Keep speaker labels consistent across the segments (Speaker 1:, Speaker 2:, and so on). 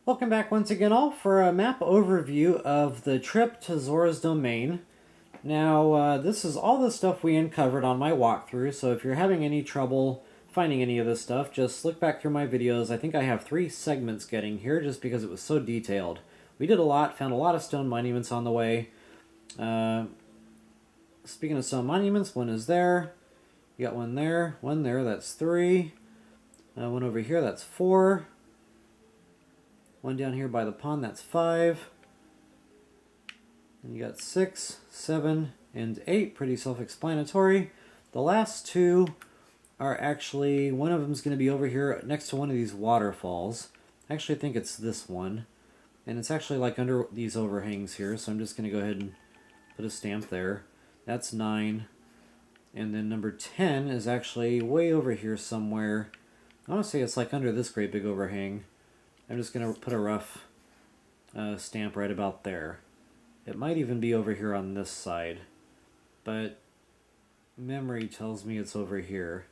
Speaker 1: Welcome back once again all for a map overview of the trip to Zora's domain. Now this is all the stuff we uncovered on my walkthrough, so if you're having any trouble finding any of this stuff, just look back through my videos. I think I have 3 segments getting here just because it was so detailed. We did a lot, found a lot of stone monuments on the way. Speaking of stone monuments, one is there. You got one there, that's 3. One over here, that's 4. One down here by the pond, that's 5. And you got 6, 7, and 8. Pretty self-explanatory. The last 2 are actually, one of them is going to be over here next to one of these waterfalls. I actually think it's this one. And it's actually like under these overhangs here, so I'm just going to go ahead and put a stamp there. That's 9. And then number 10 is actually way over here somewhere. I want to say it's like under this great big overhang. I'm just going to put a rough stamp right about there. It might even be over here on this side, but memory tells me it's over here.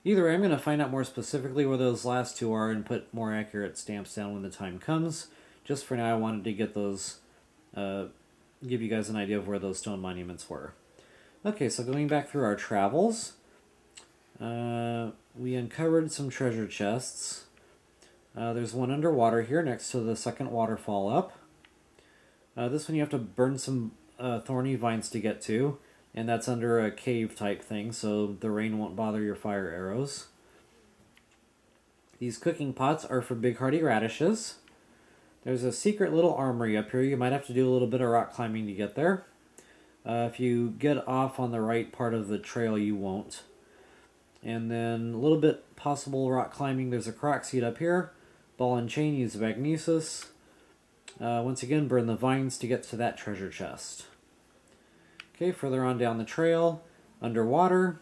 Speaker 1: Either way, I'm going to find out more specifically where those last 2 are and put more accurate stamps down when the time comes. Just for now, I wanted to get those, give you guys an idea of where those stone monuments were. Okay, so going back through our travels, we uncovered some treasure chests. There's one underwater here next to the second waterfall up. This one you have to burn some thorny vines to get to, and that's under a cave type thing, so the rain won't bother your fire arrows. These cooking pots are for big hearty radishes. There's a secret little armory up here. You might have to do a little bit of rock climbing to get there. If you get off on the right part of the trail, you won't. And then a little bit possible rock climbing. There's a Korok seed up here. Ball and chain, use magnesis. Once again, burn the vines to get to that treasure chest. Okay, further on down the trail, underwater.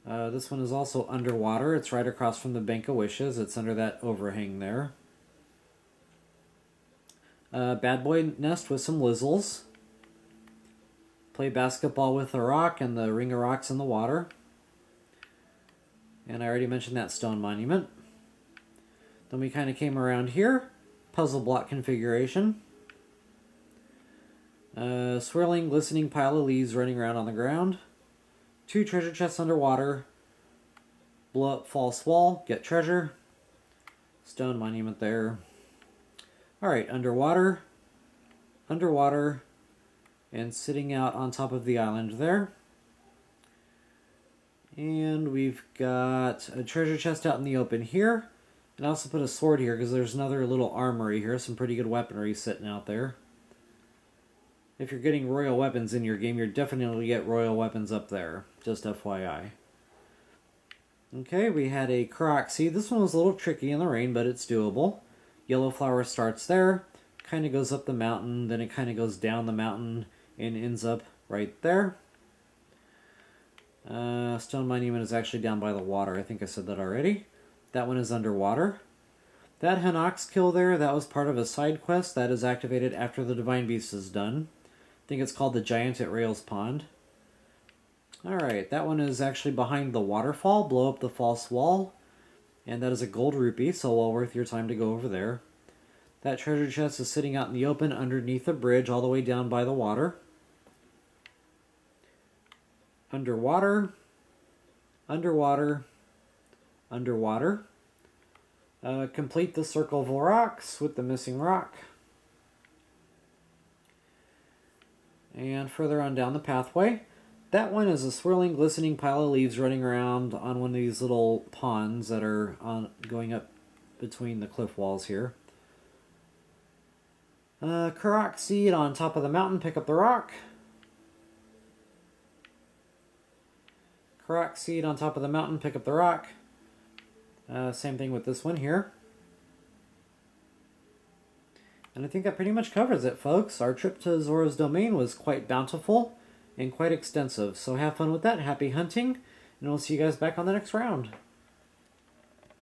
Speaker 1: This one is also underwater. It's right across from the Bank of Wishes. It's under that overhang there. Bad boy nest with some lizzles. Play basketball with a rock and the ring of rocks in the water. And I already mentioned that stone monument. Then we kind of came around here. Puzzle block configuration. Swirling, glistening pile of leaves running around on the ground. 2 treasure chests underwater. Blow up false wall, get treasure. Stone monument there. Alright, underwater. Underwater. And sitting out on top of the island there. And we've got a treasure chest out in the open here. And I also put a sword here because there's another little armory here. Some pretty good weaponry sitting out there. If you're getting royal weapons in your game, you're definitely going to get royal weapons up there. Just FYI. Okay, we had a Korok seed. This one was a little tricky in the rain, but it's doable. Yellow flower starts there. Kind of goes up the mountain. Then it kind of goes down the mountain and ends up right there. Stone monument is actually down by the water. I think I said that already. That one is underwater. That Hinox kill there, that was part of a side quest that is activated after the Divine Beast is done. I think it's called the Giant at Rails Pond. Alright, that one is actually behind the waterfall. Blow up the false wall. And that is a gold rupee, so well worth your time to go over there. That treasure chest is sitting out in the open underneath a bridge all the way down by the water. Underwater. Underwater. Underwater. Complete the circle of rocks with the missing rock. And further on down the pathway, that one is a swirling, glistening pile of leaves running around on one of these little ponds that are going up between the cliff walls here. Korok seed on top of the mountain, pick up the rock. Korok seed on top of the mountain, pick up the rock. Same thing with this one here. And I think that pretty much covers it, folks. Our trip to Zora's domain was quite bountiful and quite extensive. So have fun with that. Happy hunting. And we'll see you guys back on the next round.